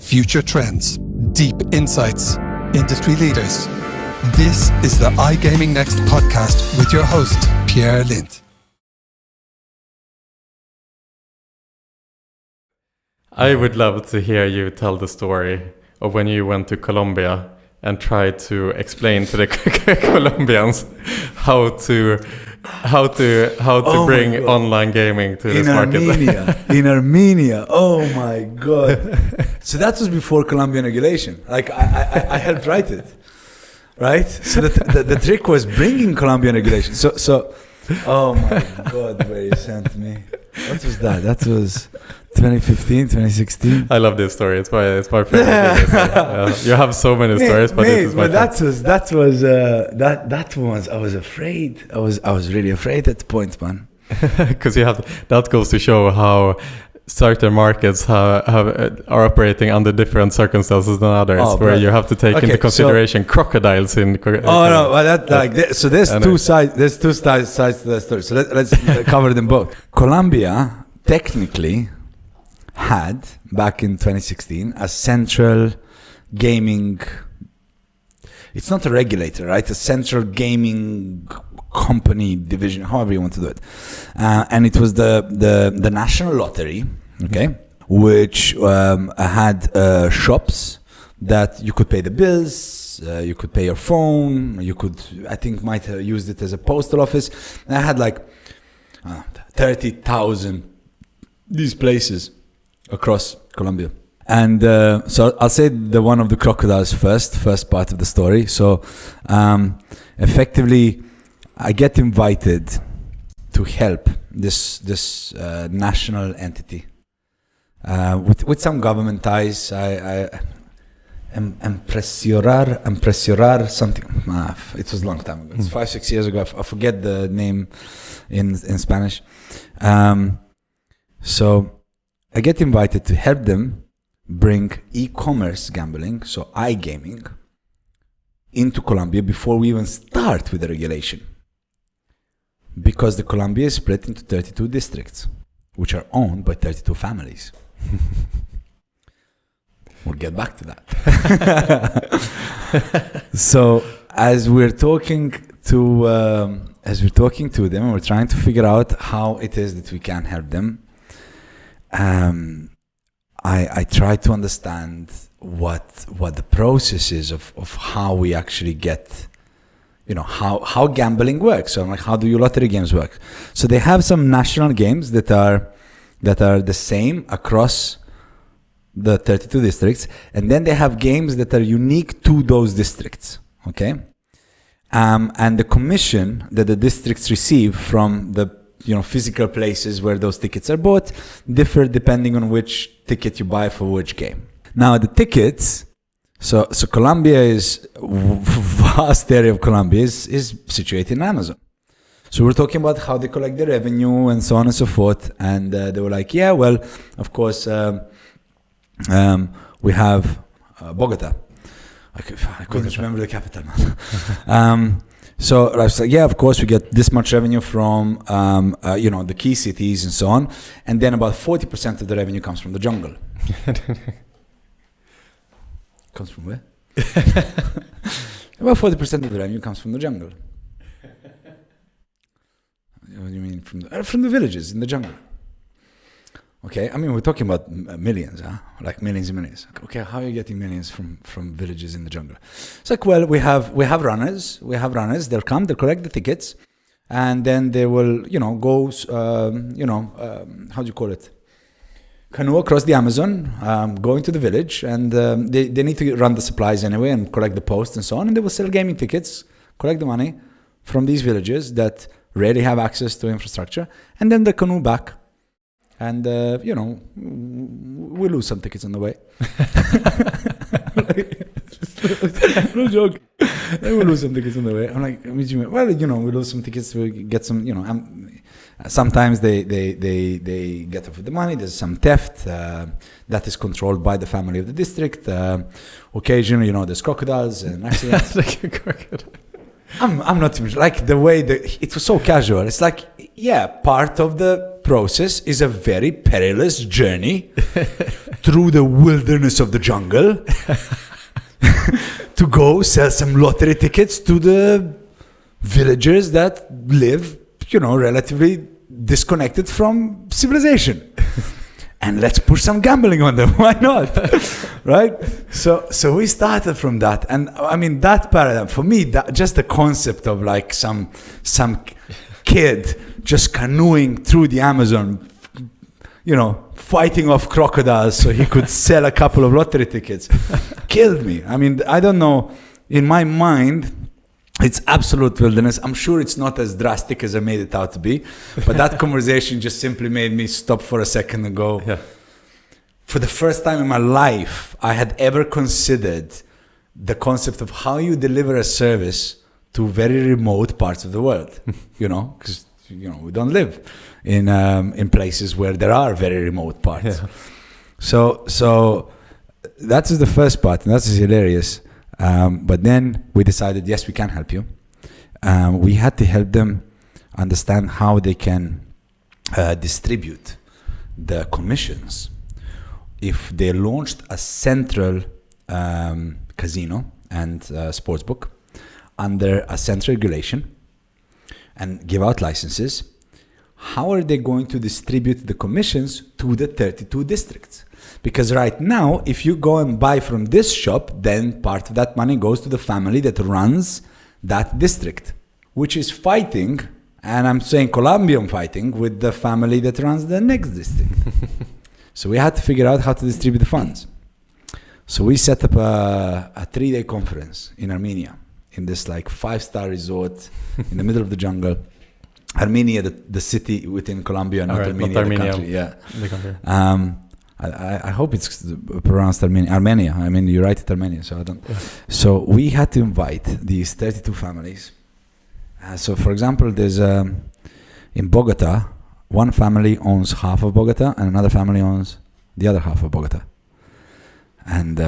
future trends, deep insights, industry leaders. This is the iGaming Next podcast with your host, Pierre Lind. I would love to hear you tell the story of when you went to Colombia and tried to explain to the Colombians how to bring online gaming to this market. In Armenia. Oh my God. So that was before Columbian regulation. Like I helped write it. Right? So the trick was bringing Columbian regulation. So oh my God, where you sent me. What was that? That was 2015, 2016. I love this story. It's my favorite. You have so many stories, but this is my favorite. That was I was afraid. I was really afraid at the point, man. Because that goes to show how certain markets are operating under different circumstances than others, where you have to take into consideration crocodiles in. There's two sides. There's two sides to the story. So let's cover them both. Colombia technically had back in 2016 a central gaming. It's not a regulator, right? A central gaming company division, however you want to do it, and it was the national lottery, okay, which had shops that you could pay the bills, you could pay your phone, I think might have used it as a postal office. And I had like 30,000 these places across Colombia. And so I'll say the one of the crocodiles first part of the story. So effectively, I get invited to help this national entity with some government ties. Empresiorar something. It was a long time ago. It's 5-6 years ago. I forget the name in Spanish. So I get invited to help them bring e-commerce gambling, so iGaming, into Colombia before we even start with the regulation. Because the Colombia is split into 32 districts, which are owned by 32 families. We'll get back to that. So as we're talking to them, and we're trying to figure out how it is that we can help them. I try to understand what the process is of how we actually get, how gambling works. So I'm like, how do your lottery games work? So they have some national games that are the same across the 32 districts, and then they have games that are unique to those districts. Okay, and the commission that the districts receive from the physical places where those tickets are bought differ depending on which ticket you buy for which game. Now the tickets, so Colombia is vast area of Colombia is situated in Amazon. So we're talking about how they collect the revenue and so on and so forth. And they were like, yeah, well, of course, we have Bogota. I couldn't remember the capital, man. So I was like, yeah, of course, we get this much revenue from, the key cities and so on. And then about 40% of the revenue comes from the jungle. Comes from where? About 40% of the revenue comes from the jungle. What do you mean? From the villages in the jungle. Okay, I mean, we're talking about millions, like millions and millions. Okay, how are you getting millions from villages in the jungle? It's like, well, we have runners. They'll come, they'll collect the tickets, and then they will, go, how do you call it? Canoe across the Amazon, go into the village, and they need to run the supplies anyway and collect the post and so on, and they will sell gaming tickets, collect the money from these villages that rarely have access to infrastructure, and then they canoe back. And, we lose some tickets on the way. No joke. We lose some tickets on the way. I'm like, well, we lose some tickets. We get some, sometimes they get off with the money. There's some theft that is controlled by the family of the district. Occasionally, there's crocodiles and accidents. Like a crocodile. I'm not even like the way that it was so casual. It's like, yeah, part of the process is a very perilous journey through the wilderness of the jungle to go sell some lottery tickets to the villagers that live, relatively disconnected from civilization. And let's push some gambling on them. Why not? Right? So we started from that. And I mean, that paradigm, for me, that just the concept of like some kid just canoeing through the Amazon, fighting off crocodiles so he could sell a couple of lottery tickets, killed me. I mean, I don't know. In my mind, it's absolute wilderness. I'm sure it's not as drastic as I made it out to be, but that conversation just simply made me stop for a second and go, for the first time in my life, I had ever considered the concept of how you deliver a service to very remote parts of the world, because, we don't live in places where there are very remote parts. Yeah. So that is the first part, and that is hilarious. But then we decided, yes, we can help you. We had to help them understand how they can distribute the commissions if they launched a central casino and sportsbook under a central regulation and give out licenses. How are they going to distribute the commissions to the 32 districts? Because right now, if you go and buy from this shop, then part of that money goes to the family that runs that district, which is fighting, and I'm saying Columbian fighting, with the family that runs the next district. So we had to figure out how to distribute the funds. So we set up a 3-day conference in Armenia, in this like 5-star resort in the middle of the jungle. Armenia, the city within Colombia, not Armenia, the country. Yeah. The country. I hope it's pronounced Armenia. I mean, you write it Armenia, so I don't. Yeah. So we had to invite these 32 families. So, for example, there's in Bogota, one family owns half of Bogota, and another family owns the other half of Bogota, and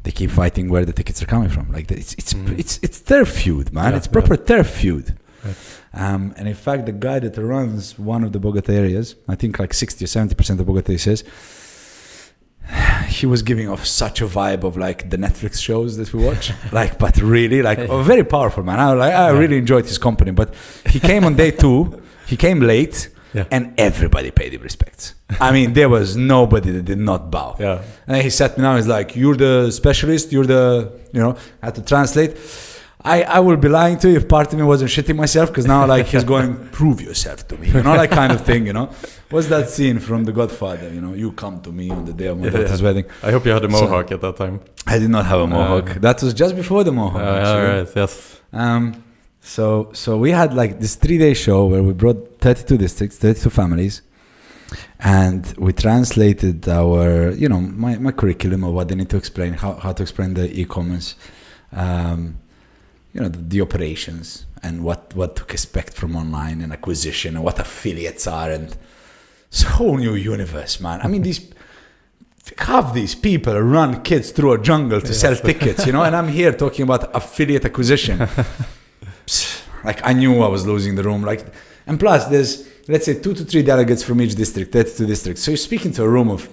they keep fighting where the tickets are coming from. Like it's turf feud, man. Yeah, it's proper turf feud. Right. And in fact, the guy that runs one of the Bogota areas, I think like 60 or 70% of Bogota, he says, he was giving off such a vibe of like the Netflix shows that we watch, but really very powerful, man. I really enjoyed his company, but he came on day 2, he came late, and everybody paid him respects. I mean, there was nobody that did not bow. Yeah. And he sat me down, he's like, you're the specialist, I had to translate. I will be lying to you if part of me wasn't shitting myself, because now he's going, prove yourself to me, that kind of thing, What's that scene from The Godfather, you come to me on the day of my daughter's wedding. I hope you had a mohawk at that time. I did not have a mohawk. That was just before the mohawk. Right, yes. So we had this 3-day show where we brought 32 districts, 32 families, and we translated our, my curriculum of what they need to explain, how to explain the e-commerce, the operations and what to expect from online and acquisition and what affiliates are, and it's a whole new universe, man. I mean, half these people run kids through a jungle to sell tickets, and I'm here talking about affiliate acquisition. I knew I was losing the room. And plus there's, let's say, 2 to 3 delegates from each district, 32 districts. So you're speaking to a room of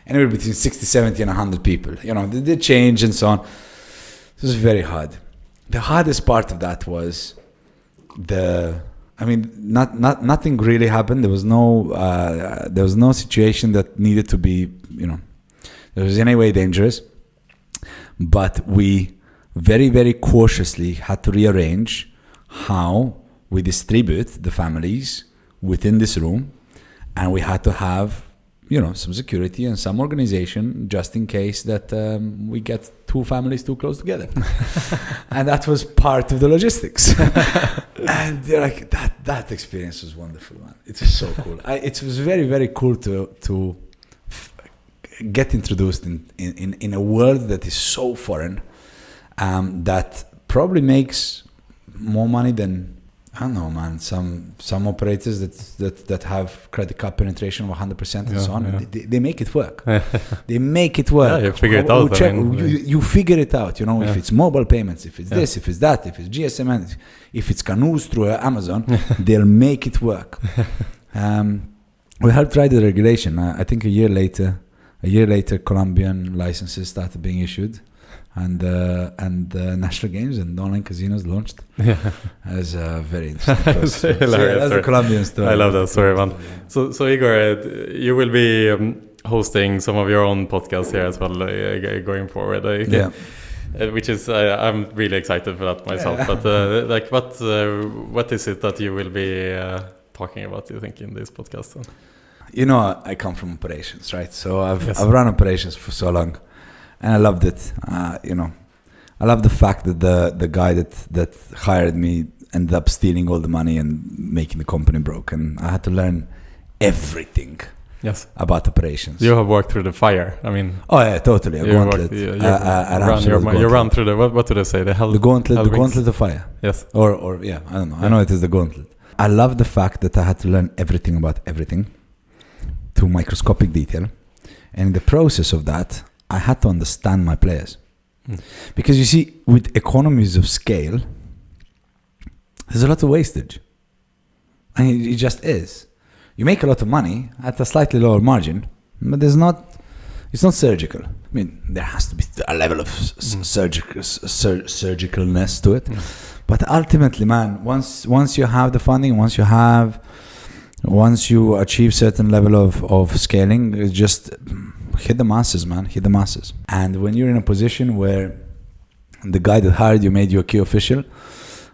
anywhere between 60, 70 and 100 people. They change and so on. It was very hard. The hardest part of that was nothing really happened. There was no situation that needed to be, there was in any way dangerous. But we very, very cautiously had to rearrange how we distribute the families within this room, and we had to have some security and some organization just in case that we get 2 families too close together. And that was part of the logistics. And that experience was wonderful, man. It was so cool. It was very, very cool to get introduced in a world that is so foreign, that probably makes more money than, I don't know, man. Some operators that have credit card penetration of 100% and so on. Yeah. They make it work. They make it work. Yeah, you figure it out. You figure it out. If it's mobile payments, if it's this, if it's that, if it's GSM, if it's canoes through Amazon, they'll make it work. we helped write the regulation. I think a year later, Columbian licenses started being issued, and national games and online casinos launched. Yeah, as a very interesting process. Hilarious. That's a Columbian story. I love that story, man. So Igor, you will be hosting some of your own podcasts here as well going forward. Yeah. Which is I'm really excited for that myself. Yeah. But what is it that you will be talking about, you think, in this podcast? I come from operations, right? So I've run operations for so long, and I loved it. I love the fact that the guy that hired me ended up stealing all the money and making the company broke, and I had to learn everything. Yes. About operations. You have worked through the fire. I mean. Oh yeah, totally. A gauntlet. You run through the what do they say? The gauntlet of fire. Yes. Or I don't know. Yeah. I know it is the gauntlet. I love the fact that I had to learn everything about everything to microscopic detail, and in the process of that, I had to understand my players. Because you see, with economies of scale, there's a lot of wastage. I mean, it just is. You make a lot of money at a slightly lower margin, but it's not surgical. I mean, there has to be a level of surgicalness to it. But ultimately, man, once you have the funding, once you achieve certain level of scaling, it's just hit the masses, man. Hit the masses. And when you're in a position where the guy that hired you made you a key official,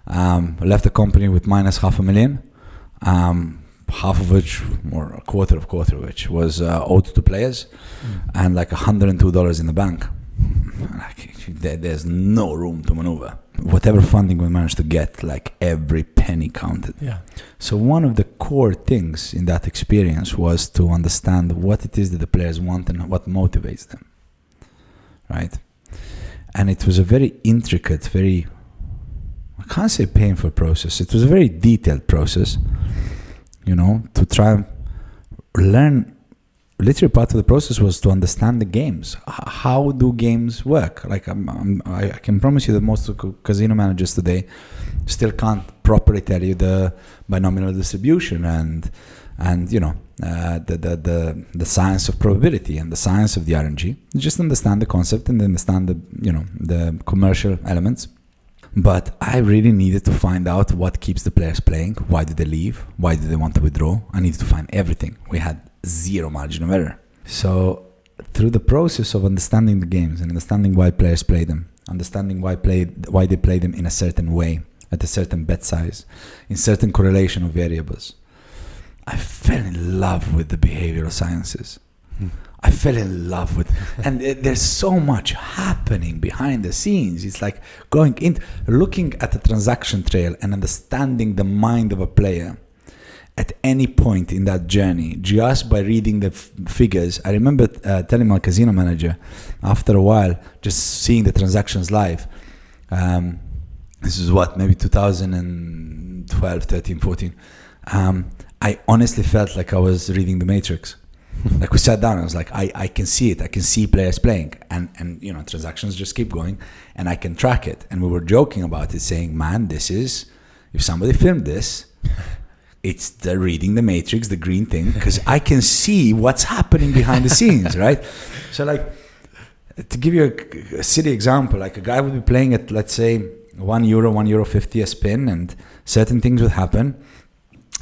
left the company with minus $500,000, half of which, or a quarter of which was owed to players, and like $102 in the bank. There's no room to maneuver. Whatever funding we managed to get, like every penny counted. Yeah. So one of the core things in that experience was to understand what it is that the players want and what motivates them, right? And it was a very intricate, I can't say painful process. It was a very detailed process, to try and learn. Literally part of the process was to understand the games. How do games work? Like I can promise you that most casino managers today still can't properly tell you the binomial distribution and the science of probability and the science of the RNG. You just understand the concept and understand the commercial elements. But I really needed to find out what keeps the players playing. Why did they leave? Why did they want to withdraw? I needed to find everything. We had zero margin of error. So through the process of understanding the games and understanding why players play them, understanding why they play them in a certain way, at a certain bet size, in certain correlation of variables, I fell in love with the behavioral sciences. I fell in love with, and there's so much happening behind the scenes. It's like looking at the transaction trail and understanding the mind of a player at any point in that journey, just by reading the figures. I remember telling my casino manager after a while, just seeing the transactions live. This is maybe 2012, 13, 14. I honestly felt like I was reading the Matrix. Like we sat down and I was like, I can see it. I can see players playing and transactions just keep going and I can track it. And we were joking about it saying, man, this is, if somebody filmed this, it's the reading the Matrix, the green thing, because I can see what's happening behind the scenes, right? So like, to give you a silly example, like a guy would be playing at, let's say, €1, €1.50 a spin, and certain things would happen.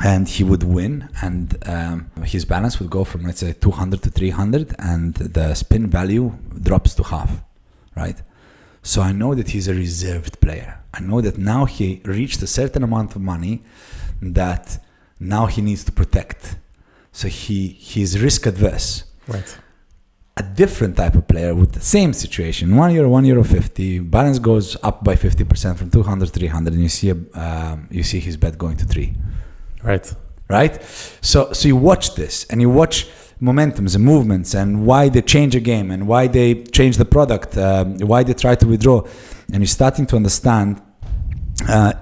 And he would win, and his balance would go from, let's say, 200 to 300, and the spin value drops to half, right? So I know that he's a reserved player. I know that now he reached a certain amount of money that now he needs to protect. So he's risk adverse. Right. A different type of player with the same situation, €1, €1.50, balance goes up by 50% from 200 to 300, and you see his bet going to 3. Right. So you watch this and you watch momentums and movements and why they change a game and why they change the product, why they try to withdraw, and you're starting to understand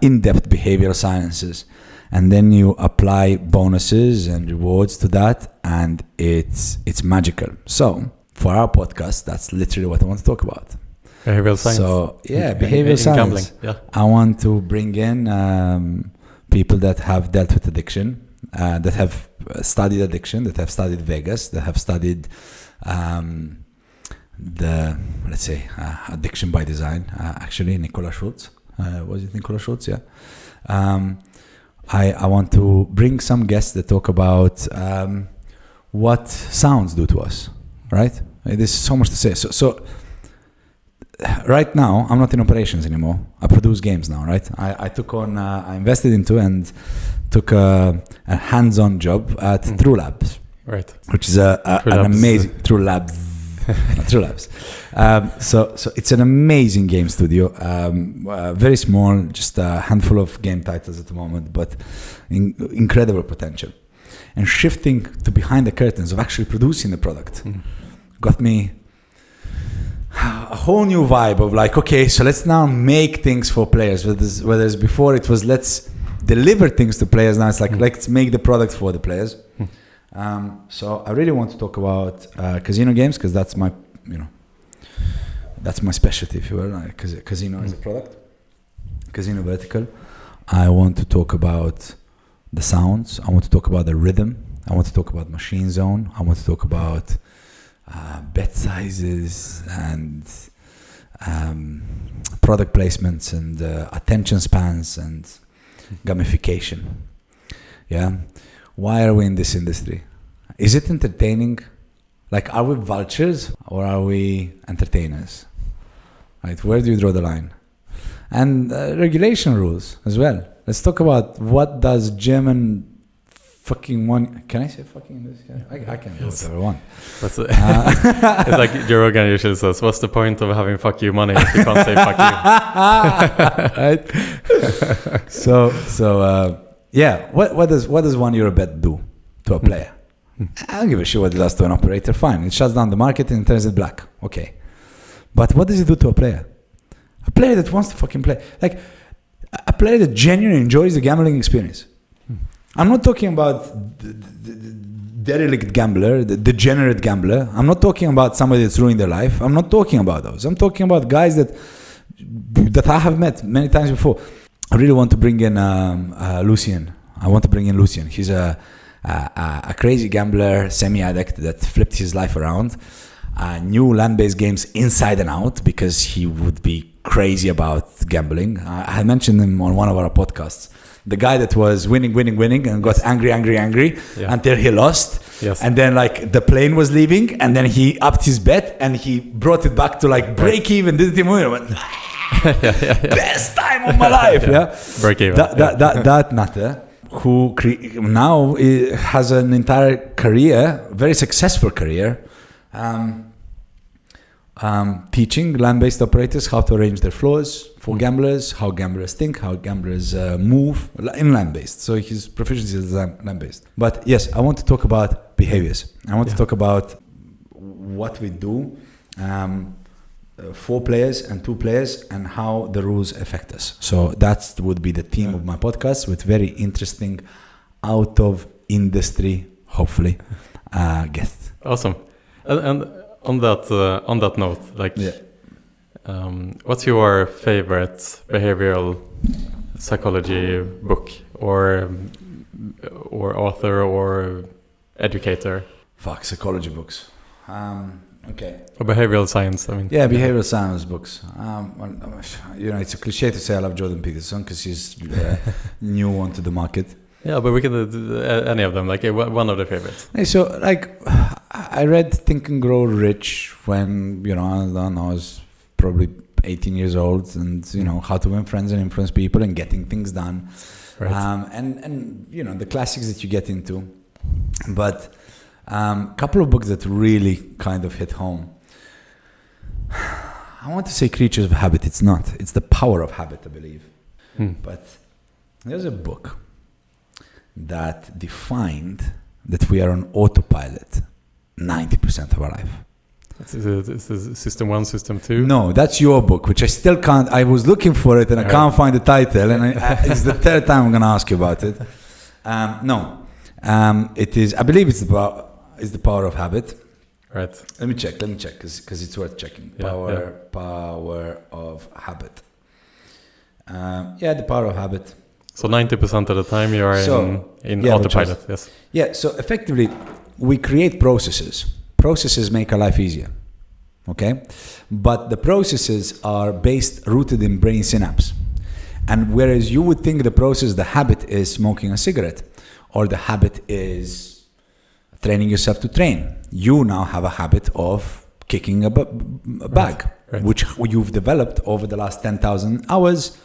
in-depth behavioral sciences, and then you apply bonuses and rewards to that, and it's magical. So for our podcast, that's literally what I want to talk about. Behavioral science. So behavioral science. Gambling. Yeah. I want to bring in people that have dealt with addiction, that have studied addiction, that have studied Vegas, that have studied addiction by design. Actually, Nicola Schultz. Was it Nicola Schultz? Yeah. I want to bring some guests that talk about what sounds do to us, right? There's so much to say. So right now, I'm not in operations anymore. I produce games now, right? I invested into and took a hands-on job at TrueLab, right? Which is an amazing TrueLab. TrueLabs. So it's an amazing game studio. Very small, just a handful of game titles at the moment, but incredible potential. And shifting to behind the curtains of actually producing the product got me a whole new vibe of like, okay, so let's now make things for players. Whereas before it was let's deliver things to players. Now it's like let's make the product for the players. So I really want to talk about casino games because that's my specialty, if you will. Casino as a product, casino vertical. I want to talk about the sounds. I want to talk about the rhythm. I want to talk about machine zone. I want to talk about bet sizes and product placements and attention spans and gamification. Yeah. Why are we in this industry? Is it entertaining? Like, are we vultures or are we entertainers? Right? Where do you draw the line? And regulation rules as well. Let's talk about what does German fucking one. Can I say fucking in this? Yeah, I can do whatever I want. It's like Joe Rogan usually says, what's the point of having fuck you money if you can't say fuck you? Right? So yeah, what does €1 bet do to a player? I don't give a shit what it does to an operator. Fine, it shuts down the market and turns it black. Okay. But what does it do to a player? A player that wants to fucking play. Like, a player that genuinely enjoys the gambling experience. I'm not talking about the derelict gambler, the degenerate gambler. I'm not talking about somebody that's ruined their life. I'm not talking about those. I'm talking about guys that I have met many times before. I really want to bring in Lucien. He's a crazy gambler, semi-addict that flipped his life around. Knew land-based games inside and out because he would be crazy about gambling. I had mentioned him on one of our podcasts. The guy that was winning and got angry until he lost. Yes. And then like the plane was leaving and then he upped his bet and he brought it back to like break even. Did it win? Best time of my life. Yeah. Break even. That nutter who now has an entire career, very successful career, teaching land-based operators how to arrange their floors for gamblers, how gamblers think, how gamblers move in land-based. So his proficiency is land-based. But yes, I want to talk about behaviors. I want to talk about what we do for players and to players and how the rules affect us. So that would be the theme of my podcast with very interesting out of industry, hopefully, guests. Awesome. And on that note, like, what's your favorite behavioral psychology book or author or educator? Psychology books. Okay. Or behavioral science, I mean. Yeah, behavioral science books. It's a cliche to say I love Jordan Peterson because he's new onto the market. Yeah, but we can do any of them, like one of the favorites. So, like, I read Think and Grow Rich when, I was probably 18 years old, and, how to win friends and influence people and getting things done. Right. And the classics that you get into. But a couple of books that really kind of hit home. I want to say Creatures of Habit. It's not. It's The Power of Habit, I believe. But there's a book that defined that we are on autopilot 90% of our life. This is System 1, System 2? No, that's your book, which I still can't. I was looking for it and I can't find the title, and it's the third time I'm going to ask you about it. It is. I believe it's the Power of Habit. Right. Let me check, because it's worth checking. Power of Habit. The Power of Habit. So 90% of the time you are in autopilot. Yes. Yeah. So effectively, we create processes. Processes make our life easier. Okay, but the processes are rooted in brain synapse. And whereas you would think the habit is smoking a cigarette, or the habit is training yourself to train, you now have a habit of kicking a bag, right. Which you've developed over the last 10,000 hours,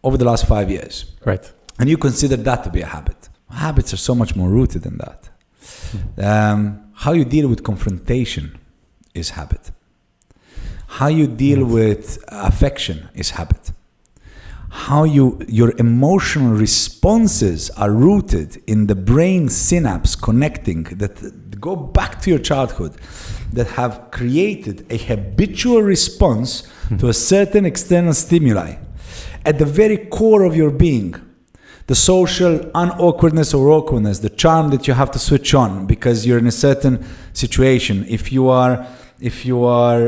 over the last 5 years. Right. And you consider that to be a habit. Habits are so much more rooted than that. How you deal with confrontation is habit. How you deal with affection is habit. How your emotional responses are rooted in the brain synapse connecting that go back to your childhood, that have created a habitual response to a certain external stimuli at the very core of your being. The social unawkwardness or awkwardness, the charm that you have to switch on because you're in a certain situation. If you are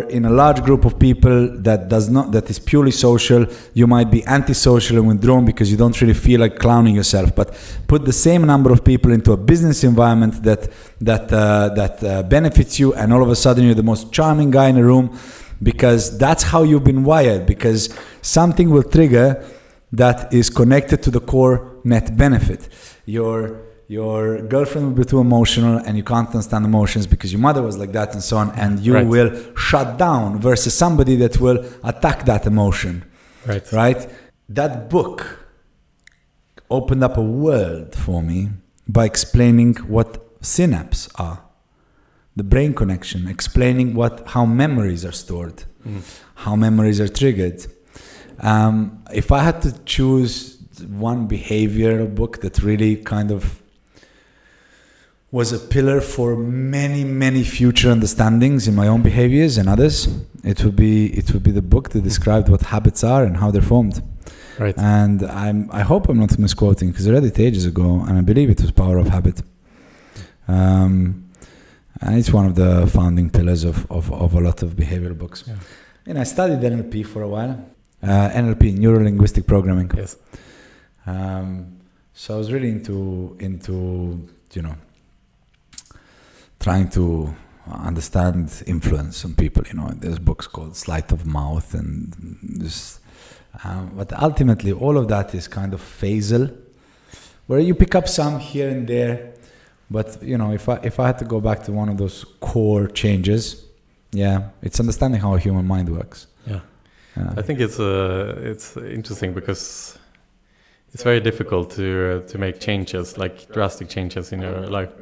in a large group of people that is purely social, you might be antisocial and withdrawn because you don't really feel like clowning yourself. But put the same number of people into a business environment that benefits you, and all of a sudden you're the most charming guy in the room, because that's how you've been wired. Because something will trigger that is connected to the core net benefit. Your girlfriend will be too emotional and you can't understand emotions because your mother was like that and so on, and you will shut down, versus somebody that will attack that emotion. Right? That book opened up a world for me by explaining what synapses are, the brain connection, explaining how memories are stored, how memories are triggered. If I had to choose one behavioral book that really kind of was a pillar for many, many future understandings in my own behaviors and others, it would be the book that described what habits are and how they're formed. Right. And I hope I'm not misquoting, because I read it ages ago, and I believe it was Power of Habit. And it's one of the founding pillars of a lot of behavioral books. Yeah. And I studied NLP for a while. NLP, neuro-linguistic programming. Yes. So I was really into trying to understand influence on people. There's books called Sleight of Mouth and this. But ultimately, all of that is kind of phasal, where you pick up some here and there. But if I had to go back to one of those core changes, it's understanding how a human mind works. Yeah. I think it's interesting because it's very difficult to make changes, like drastic changes in your life,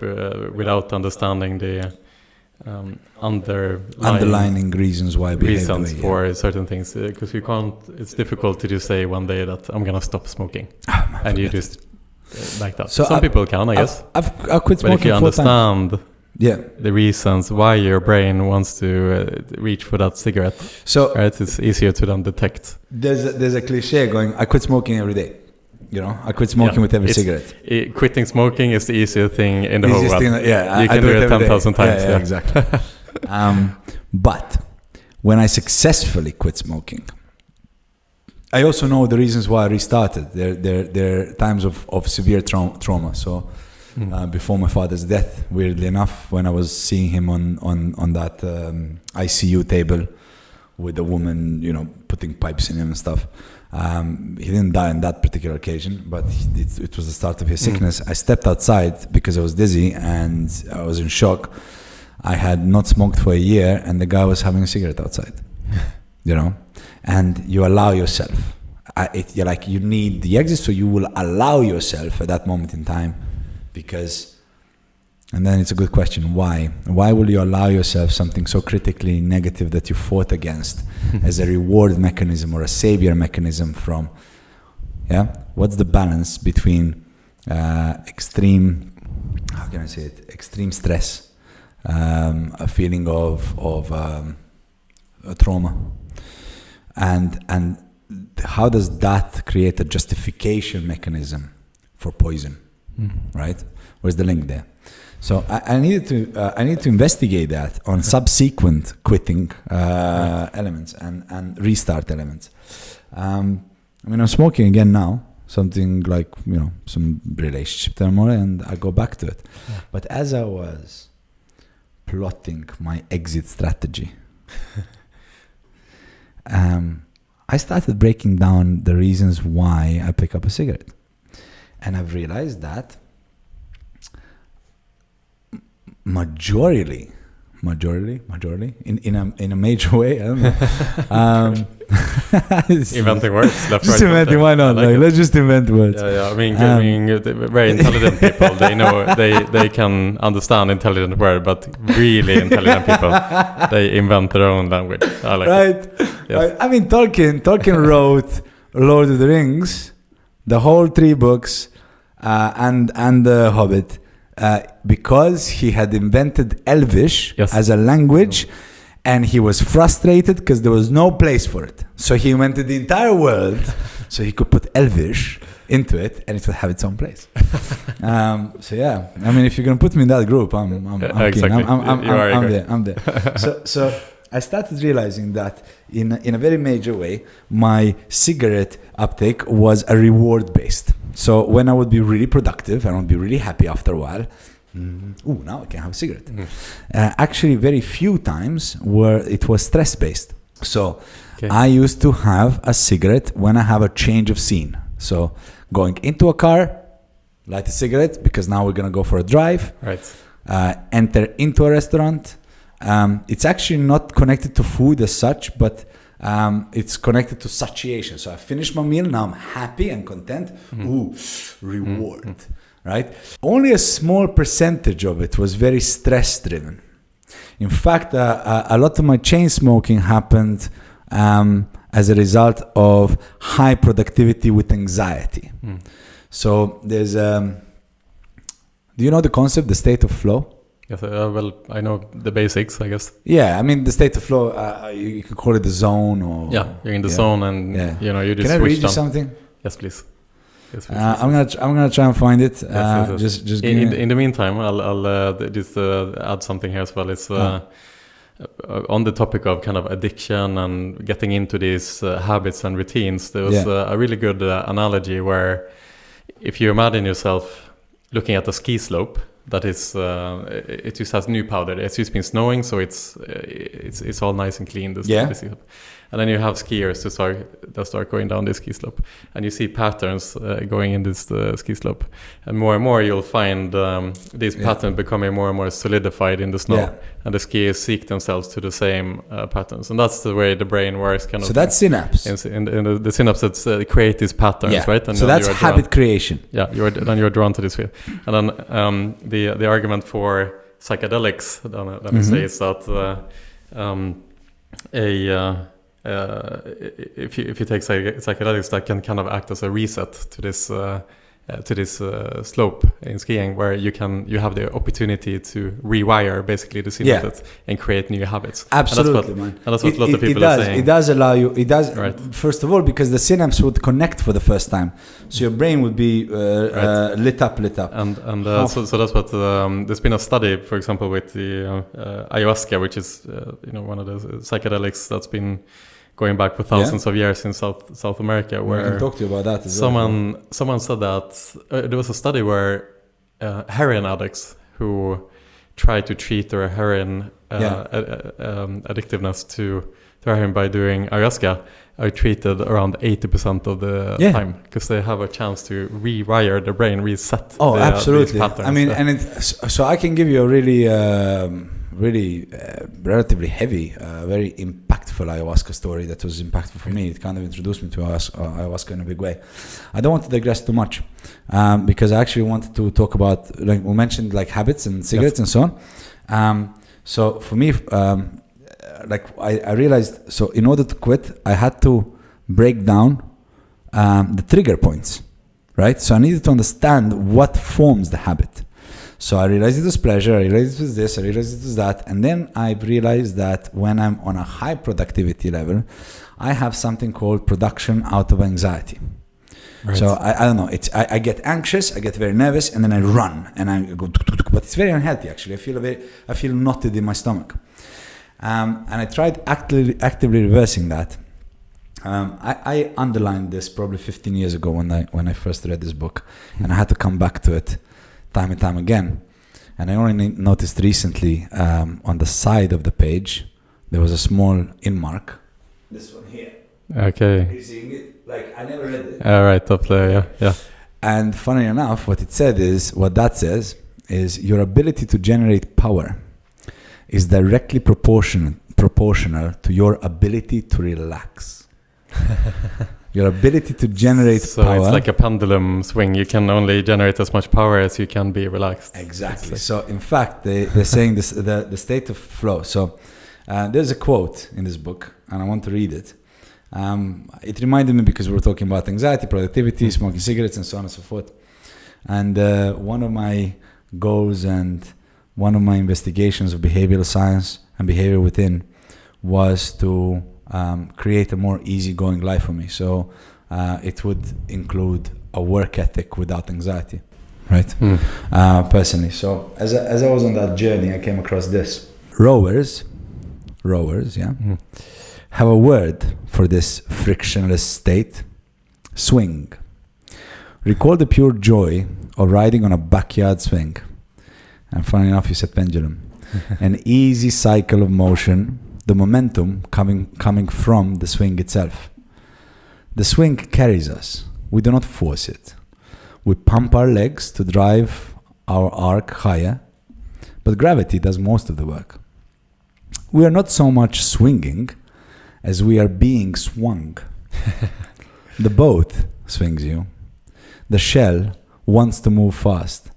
without understanding the underlying reasons why reasons for certain things. Because you can't. It's difficult to just say one day that I'm gonna stop smoking, and you just like that. So some people can, I guess. I've quit smoking. But if you understand yeah, the reasons why your brain wants to reach for that cigarette. So right, it's easier to then detect. There's a cliche going, I quit smoking every day. You know, I quit smoking with every cigarette. Quitting smoking is the easiest thing in the whole world. Yeah, you can do it 10,000 times. Yeah, exactly. But when I successfully quit smoking, I also know the reasons why I restarted. There are times of severe trauma. So before my father's death, weirdly enough, when I was seeing him on that ICU table with a woman, you know, putting pipes in him and stuff. He didn't die on that particular occasion, but it was the start of his sickness. I stepped outside because I was dizzy and I was in shock. I had not smoked for a year, and the guy was having a cigarette outside. You know, and you allow yourself. You're like, you need the exit, so you will allow yourself at that moment in time, because. And then it's a good question. Why? Why will you allow yourself something so critically negative that you fought against as a reward mechanism or a savior mechanism from, what's the balance between extreme, how can I say it? Extreme stress, a feeling of a trauma. And how does that create a justification mechanism for poison, right? Where's the link there? So I needed to investigate that on subsequent quitting elements and restart elements. I'm smoking again now. something like, some relationship turmoil, and I go back to it. Yeah. But as I was plotting my exit strategy, I started breaking down the reasons why I pick up a cigarette. And I've realized that majority, in a major way, I don't know. Inventing words, left, just right, inventing. Why not? Like, let's just invent words. Yeah. I mean, very intelligent people. They know they can understand intelligent word, but really intelligent people, they invent their own language. I like it. Yes. I mean, Tolkien wrote Lord of the Rings, the whole 3 books, and the Hobbit, because he had invented Elvish as a language. And he was frustrated because there was no place for it. So he invented the entire world so he could put Elvish into it and it would have its own place. So yeah, I mean, if you're going to put me in that group, I'm exactly. keen. I'm there. So I started realizing that in a very major way, my cigarette uptake was a reward based. So when I would be really productive and I would be really happy after a while, now I can have a cigarette. Actually, very few times where it was stress-based. So I used to have a cigarette when I have a change of scene. So going into a car, light a cigarette because now we're going to go for a drive. Right. Enter into a restaurant. It's actually not connected to food as such, but it's connected to satiation. So I finished my meal. Now I'm happy and content. Reward. Right? Only a small percentage of it was very stress driven. In fact, a lot of my chain smoking happened as a result of high productivity with anxiety. So there's, do you know the concept, the state of flow? Yes, well, I know the basics, I guess. Yeah, I mean, the state of flow, you can call it the zone or... Yeah, you're in the zone and, you just Can I read you on. something? Yes, please. I'm gonna try and find it. Just in the meantime, I'll just add something here as well. It's on the topic of kind of addiction and getting into these habits and routines. There was a really good analogy where if you imagine yourself looking at a ski slope that is it just has new powder. It's just been snowing, so it's all nice and clean. And then you have skiers that start going down this ski slope, and you see patterns going in this ski slope, and more you'll find these patterns becoming more and more solidified in the snow, and the skiers seek themselves to the same patterns, and that's the way the brain works. So that's synapse. In the synapses create these patterns, right? And so that's habit creation. Yeah, you're drawn to this field, and then the argument for psychedelics then it says that if you take psychedelics, that can kind of act as a reset to this slope in skiing, where you have the opportunity to rewire basically the synapses and create new habits. Absolutely, and that's what a lot of people are saying. It does allow you. It does. Right. First of all, because the synapse would connect for the first time, so your brain would be lit up. And so that's what there's been a study, for example, with the ayahuasca, which is one of the psychedelics that's been going back for thousands of years in South America, where I can talk to you about that as someone said that there was a study where heroin addicts who tried to treat their heroin addictiveness to heroin by doing ayahuasca are treated around 80% of the time, because they have a chance to rewire their brain, reset. Absolutely. These patterns. I mean, so I can give you a really relatively heavy, very impactful ayahuasca story that was impactful for me. It kind of introduced me to ayahuasca in a big way. I don't want to digress too much because I actually wanted to talk about, like we mentioned, like habits and cigarettes and so on. So for me, I realized, so in order to quit, I had to break down the trigger points, right? So I needed to understand what forms the habit. So I realized it was pleasure, I realized it was this, I realized it was that. And then I realized that when I'm on a high productivity level, I have something called production out of anxiety. Right. So I don't know, I get anxious, I get very nervous, and then I run and I go, but it's very unhealthy actually. I feel knotted in my stomach. And I tried actively reversing that. I underlined this probably 15 years ago when I first read this book, and I had to come back to it time and time again. And I only noticed recently on the side of the page there was a small in-mark. This one here. Okay. Are you seeing it? Like, I never read it. All right, up there, yeah. And funny enough, what that says is your ability to generate power is directly proportional to your ability to relax. Your ability to generate power. So it's like a pendulum swing. You can only generate as much power as you can be relaxed. Exactly. So in fact, they're saying this the state of flow. So there's a quote in this book, and I want to read it. It reminded me because we were talking about anxiety, productivity, smoking cigarettes, and so on and so forth. And one of my goals and one of my investigations of behavioral science and behavior within was to create a more easygoing life for me. So it would include a work ethic without anxiety, right? Personally. So as I was on that journey, I came across this. Rowers, yeah, have a word for this frictionless state: swing. Recall the pure joy of riding on a backyard swing. And funny enough, you said pendulum. An easy cycle of motion, the momentum coming from the swing itself. The swing carries us. We do not force it. We pump our legs to drive our arc higher, but gravity does most of the work. We are not so much swinging as we are being swung. The boat swings you. The shell wants to move fast.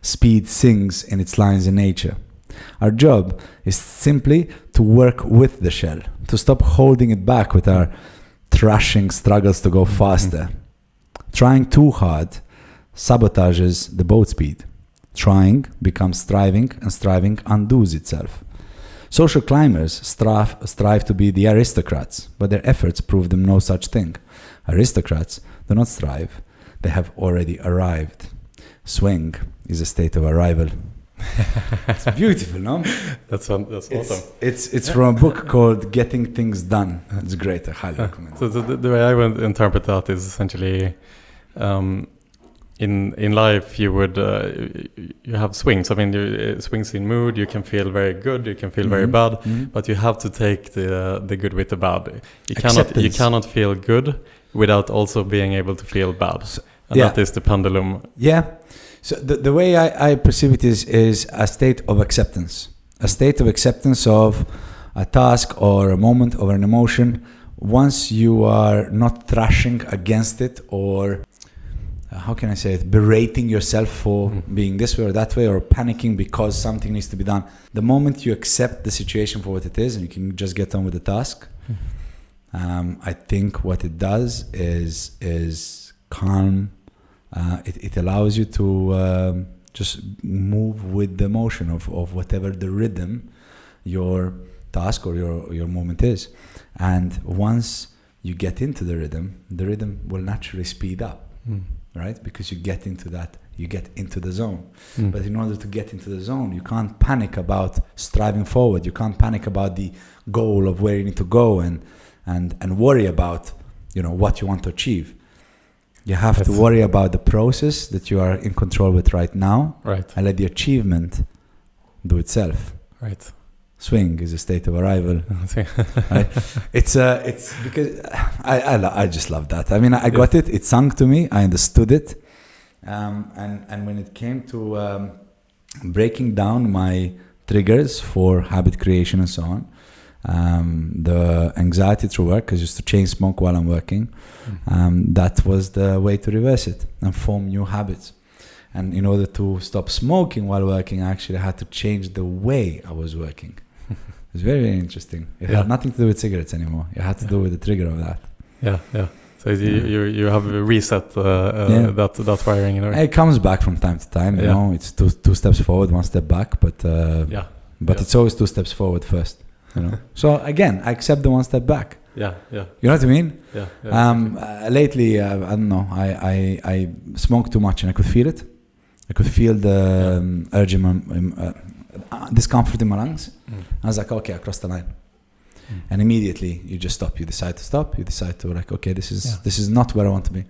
Speed sings in its lines in nature. Our job is simply to work with the shell, to stop holding it back with our thrashing struggles to go faster. Trying too hard sabotages the boat speed. Trying becomes striving, and striving undoes itself. Social climbers strive to be the aristocrats, but their efforts prove them no such thing. Aristocrats do not strive. They have already arrived. Swing is a state of arrival. It's beautiful, no? That's awesome. It's from a book called Getting Things Done. It's great. I highly recommend it. So the way I would interpret that is essentially in life you would you have swings. I mean, swings in mood. You can feel very good. You can feel very bad. But you have to take the good with the bad. You cannot feel good without also being able to feel bad. And that is the pendulum. Yeah. So the way I perceive it is a state of acceptance. A state of acceptance of a task or a moment or an emotion. Once you are not thrashing against it or, how can I say it, berating yourself for being this way or that way or panicking because something needs to be done. The moment you accept the situation for what it is and you can just get on with the task, I think what it does is calm. It allows you to just move with the motion of whatever the rhythm your task or your moment is. And once you get into the rhythm will naturally speed up, right? Because you get into the zone. But in order to get into the zone, you can't panic about striving forward. You can't panic about the goal of where you need to go and worry about, what you want to achieve. You have to worry about the process that you are in control with right now, right? And let the achievement do itself. Right. Swing is a state of arrival. Right? It's because I just love that. I mean, I got it. It sung to me. I understood it. And when it came to breaking down my triggers for habit creation and so on, the anxiety through work, because I used to chain smoke while I'm working, that was the way to reverse it and form new habits. And in order to stop smoking while working, I actually had to change the way I was working. It was very, very interesting. It had nothing to do with cigarettes anymore. It had to do with the trigger of that. Yeah. So you have reset that wiring. It comes back from time to time. You know, it's two steps forward, one step back. But it's always 2 steps forward first. So again, I accept the 1 step back. Yeah. You know what I mean? Yeah. Lately, I don't know. I smoked too much and I could feel it. I could feel the urge in my discomfort in my lungs. I was like, okay, I crossed the line. and immediately you just stop. You decide to stop. You decide to like, okay, this is not where I want to be.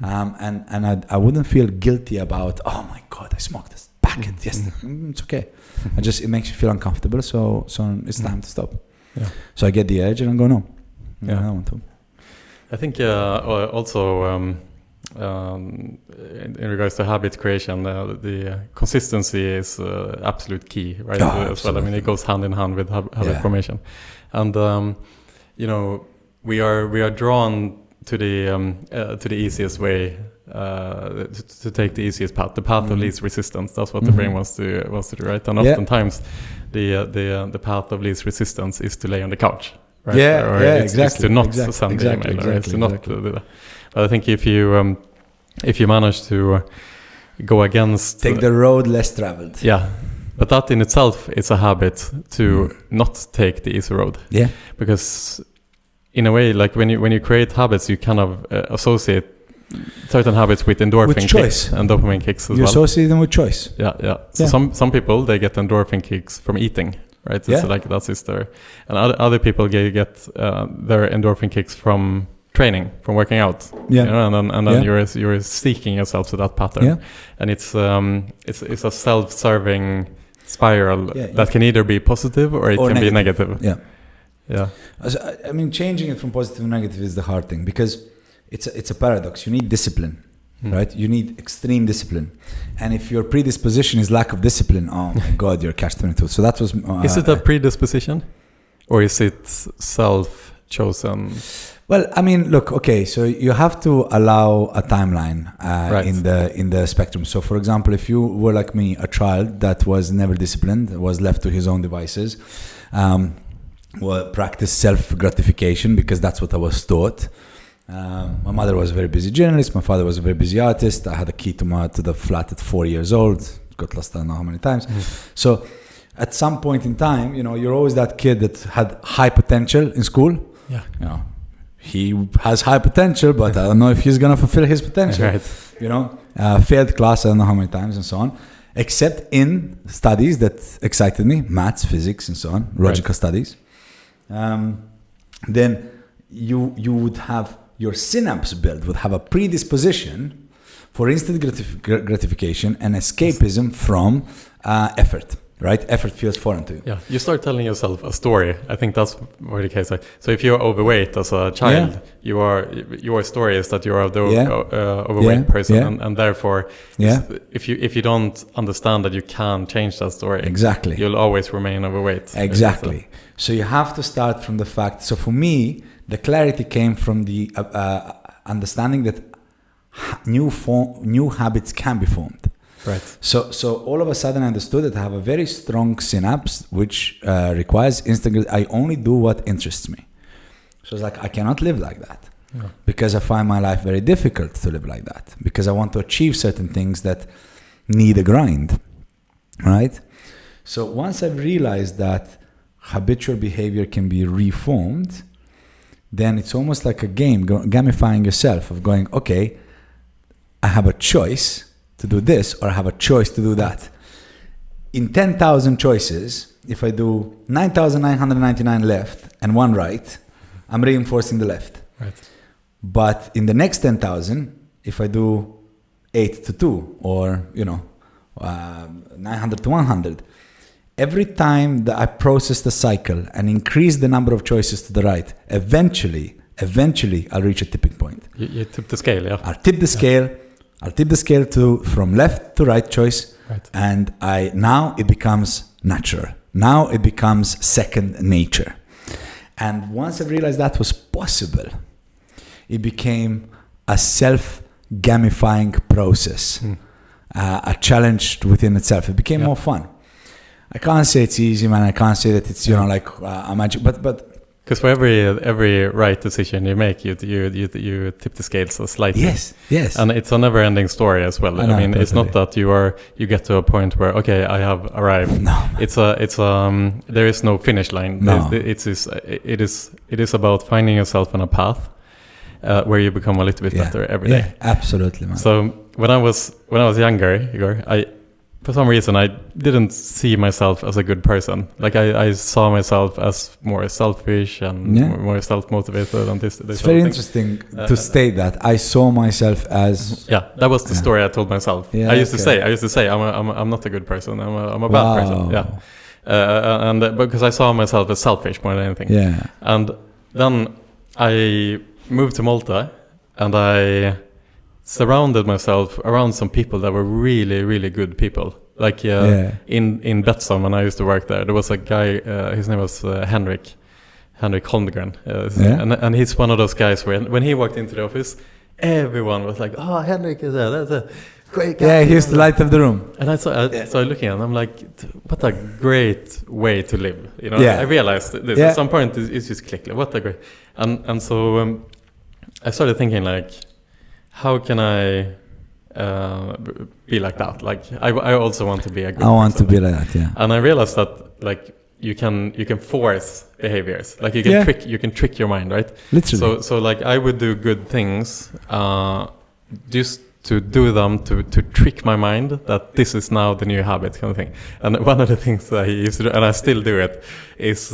And I wouldn't feel guilty about, oh my God, I smoked this packet. Yes, it's okay. It makes you feel uncomfortable. So it's time to stop. Yeah. So I get the edge and I go, no, I don't want to. I think also in regards to habit creation, the consistency is absolute key, right? As well. I mean, it goes hand in hand with habit formation, and we are drawn to the easiest way, to take the easiest path, the path of least resistance. That's what the brain wants to do, right? And oftentimes, the path of least resistance is to lay on the couch, right? Exactly. It's to not send the email, or it's to not do that. But I think if you manage to go against, take the road less traveled. Yeah. But that in itself is a habit to not take the easy road. Yeah. Because in a way, like when you create habits, you kind of associate certain habits with endorphin kicks and dopamine kicks as well. You associate them with choice. Yeah. So some people, they get endorphin kicks from eating, right? It's like that's just their, and other people get their endorphin kicks from training, from working out. Yeah. And then you're seeking yourself to that pattern. And it's a self-serving spiral that can either be positive or it can be negative. Yeah. I mean, changing it from positive to negative is the hard thing, because it's a paradox. You need discipline, right? You need extreme discipline. And if your predisposition is lack of discipline, oh my God, you're catch-22. So that was... is it a predisposition? Or is it self-chosen? Well, I mean, look, okay, so you have to allow a timeline in the spectrum. So, for example, if you were like me, a child that was never disciplined, was left to his own devices, practice self-gratification because that's what I was taught. My mother was a very busy journalist. My father was a very busy artist. I had a key to the flat at 4 years old. Got lost I don't know how many times. So, at some point in time, you're always that kid that had high potential in school. Yeah. He has high potential, but I don't know if he's going to fulfill his potential. Right. Failed class, I don't know how many times and so on. Except in studies that excited me, maths, physics and so on, logical studies. Then you would have your synapse build, would have a predisposition for instant gratification and escapism from effort. Right? Effort feels foreign to you. Yeah, you start telling yourself a story. I think that's more the case. So if you're overweight as a child, your story is that you're the overweight person, and therefore, if you don't understand that you can change that story, exactly, you'll always remain overweight. Exactly. So you have to start from the fact. So for me, the clarity came from the understanding that new habits can be formed. Right. So all of a sudden I understood that I have a very strong synapse which requires instant. I only do what interests me. So it's like I cannot live like that because I find my life very difficult to live like that because I want to achieve certain things that need a grind, right? So once I've realized that habitual behavior can be reformed, then it's almost like a game, gamifying yourself of going, okay, I have a choice to do this, or I have a choice to do that. In 10,000 choices, if I do 9,999 left and one right, I'm reinforcing the left. Right. But in the next 10,000, if I do 8 to 2 or 900 to 100, every time that I process the cycle and increase the number of choices to the right, eventually I'll reach a tipping point. You tip the scale, yeah. I'll tip the scale. I'll tip the scale from left to right choice, and now it becomes natural. Now it becomes second nature. And once I realized that was possible, it became a self-gamifying process, a challenge within itself. It became more fun. I can't say it's easy, man. I can't say that it's a magic, but. Because for every right decision you make, you tip the scales slightly. Yes. And it's a never-ending story as well. I mean, totally. It's not that you get to a point where I have arrived. No. It's there is no finish line. No. It is about finding yourself on a path where you become a little bit better every day. Absolutely, man. So when I was younger, Igor, for some reason, I didn't see myself as a good person. Like I saw myself as more selfish and more self-motivated and this it's very interesting to state that. I saw myself as... Yeah, that was the story I told myself. Yeah, I used to say, I'm not a good person. I'm a bad person. Yeah. And because I saw myself as selfish more than anything. Yeah. And then I moved to Malta and I surrounded myself around some people that were really, really good people. Like in Betsson, when I used to work there was a guy, his name was Henrik Holmgren. And he's one of those guys where when he walked into the office, everyone was like, oh, Henrik is there, that's a great guy. Yeah, he's the light of the room. And I started looking at him, I'm like, what a great way to live. You know, I realized this at some point, it's just click, what a great... And so I started thinking like, how can I be like that? Like I also want to be a good person. To be like that, yeah. And I realized that like you can force behaviors. Like you can trick your mind, right? Literally. So like I would do good things just to do them to trick my mind that this is now the new habit kind of thing. And one of the things that I used to do, and I still do it, is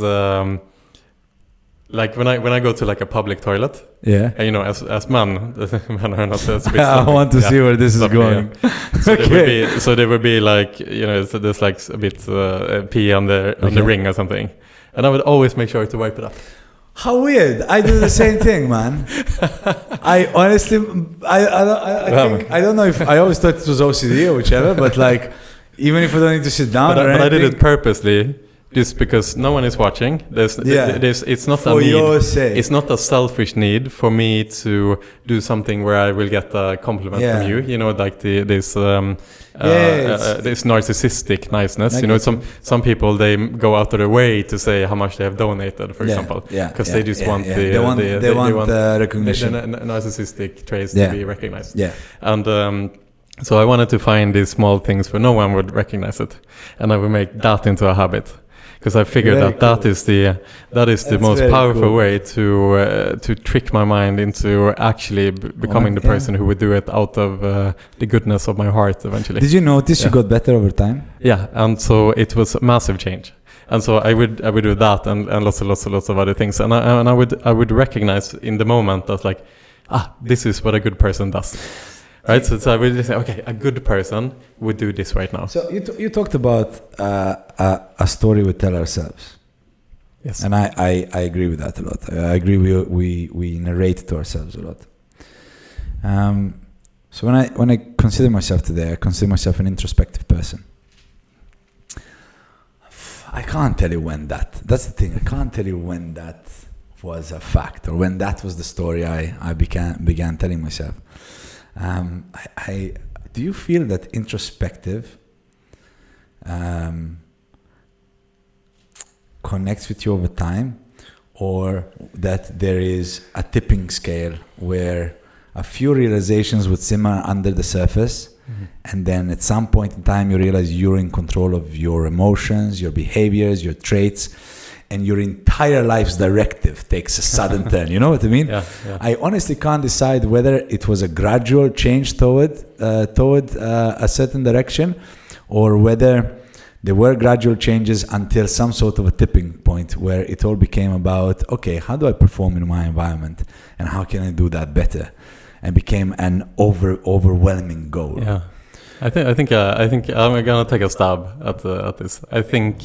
like when I go to like a public toilet, and, you know, as men are not as big. I want to see where this is going. So there would be like, you know, so there's like a bit pee on the ring or something, and I would always make sure to wipe it up. How weird! I do the same thing, man. I honestly, I don't know if I always thought it was OCD or whichever, but like even if I don't need to sit down, but I did it purposely. Just because no one is watching, it's not for a need. Your sake. It's not a selfish need for me to do something where I will get a compliment from you. You know, like this narcissistic niceness. Like, you know, some people, they go out of their way to say how much they have donated, for example, because they just want they want recognition, the narcissistic traits to be recognized. Yeah, and. So I wanted to find these small things where no one would recognize it, and I would make that into a habit. Because I figured that is the most powerful way to trick my mind into actually becoming the person who would do it out of the goodness of my heart eventually. Did you notice you got better over time? Yeah, and so it was a massive change. And so I would do that and lots of other things, and I would recognize in the that that like, this is what a good person does. Right, so I would just say, okay, a good person would do this right now. So you talked about a story we tell ourselves. Yes, and I agree with that a lot. I agree we narrate to ourselves a lot. So when I consider myself today, I consider myself an introspective person. I can't tell you when that's the thing. I can't tell you when that was a fact or when that was the story I began telling myself. Do you feel that introspective connects with you over time, or that there is a tipping scale where a few realizations would simmer under the surface, and then at some point in time you realize you're in control of your emotions, your behaviors, your traits, and your entire life's directive takes a sudden turn. You know what I mean? Yeah. I honestly can't decide whether it was a gradual change toward a certain direction, or whether there were gradual changes until some sort of a tipping point where it all became about, okay, how do I perform in my environment, and how can I do that better, and became an overwhelming goal. Yeah, I think I'm gonna take a stab at this. I think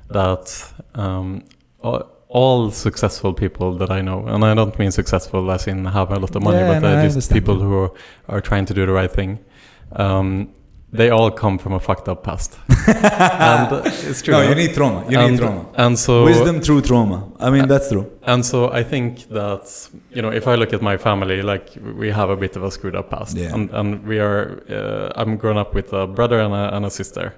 that all successful people that I know, and I don't mean successful as in have a lot of money, but just people who are trying to do the right thing, they all come from a fucked up past. And it's true. No, you need trauma. Need trauma. And so wisdom through trauma. I mean, that's true. And so I think that, you know, if I look at my family, like we have a bit of a screwed up past, and we are. I'm grown up with a brother and a sister,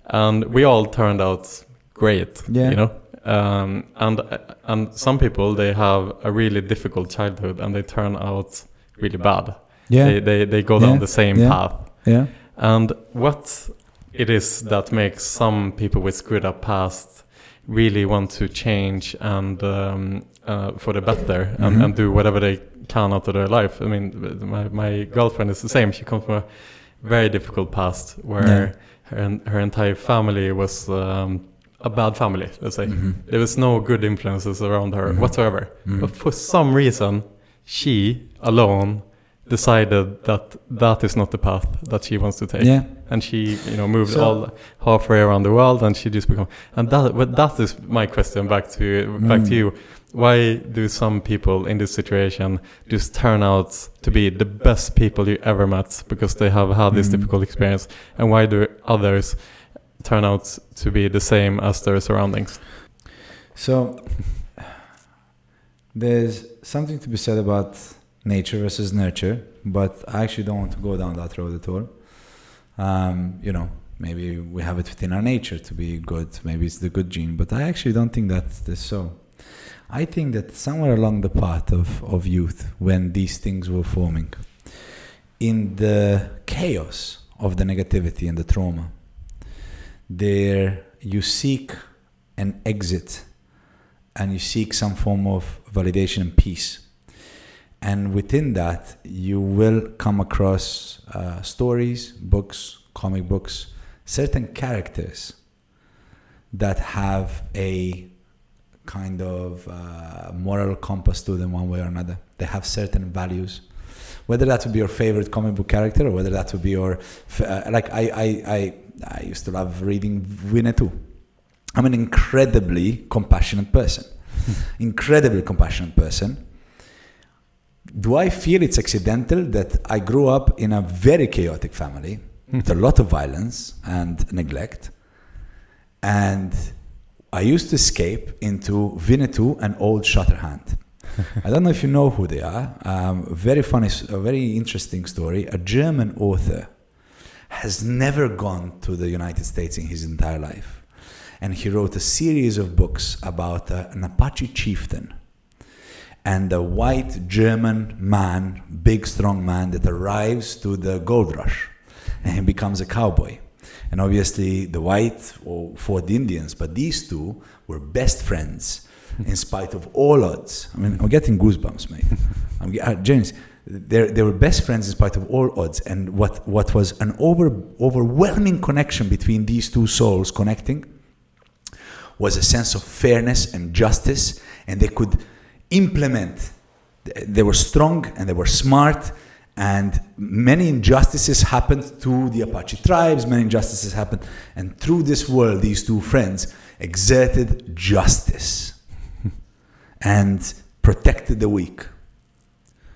and we all turned out great, you know, and some people, they have a really difficult childhood and they turn out really bad. They go down the same path. And what it is that makes some people with screwed up past really want to change and for the better and do whatever they can out of their life. I mean, my girlfriend is the same. She comes from a very difficult past where her entire family was a bad family, let's say. There was no good influences around her whatsoever. But for some reason, she alone decided that is not the path that she wants to take. Yeah. And she, moved all halfway around the world, and she just become. And that is my question back to you. Why do some people in this situation just turn out to be the best people you ever met because they have had this difficult experience, and why do others turn out to be the same as their surroundings? So there's something to be said about nature versus nurture, but I actually don't want to go down that road at all. Maybe we have it within our nature to be good. Maybe it's the good gene, but I actually don't think that's so. I think that somewhere along the path of youth, when these things were forming, in the chaos of the negativity and the trauma, there you seek an exit and you seek some form of validation and peace. And within that, you will come across stories, books, comic books, certain characters that have a kind of moral compass to them one way or another. They have certain values. Whether that would be your favorite comic book character or whether that would be your... I used to love reading Winnetou. I'm an incredibly compassionate person. Incredibly compassionate person. Do I feel it's accidental that I grew up in a very chaotic family with a lot of violence and neglect, and I used to escape into Winnetou and Old Shatterhand. I don't know if you know who they are. Very funny, a very interesting story. A German author has never gone to the United States in his entire life, and he wrote a series of books about an Apache chieftain and a white German man, big strong man, that arrives to the gold rush and he becomes a cowboy. And obviously the white fought the Indians, but these two were best friends in spite of all odds. I mean, I'm getting goosebumps, mate. James, they were best friends in spite of all odds. And what was an overwhelming connection between these two souls connecting was a sense of fairness and justice, and they could implement. They were strong and they were smart, and many injustices happened to the Apache tribes, many injustices happened, and through this world, these two friends exerted justice and protected the weak.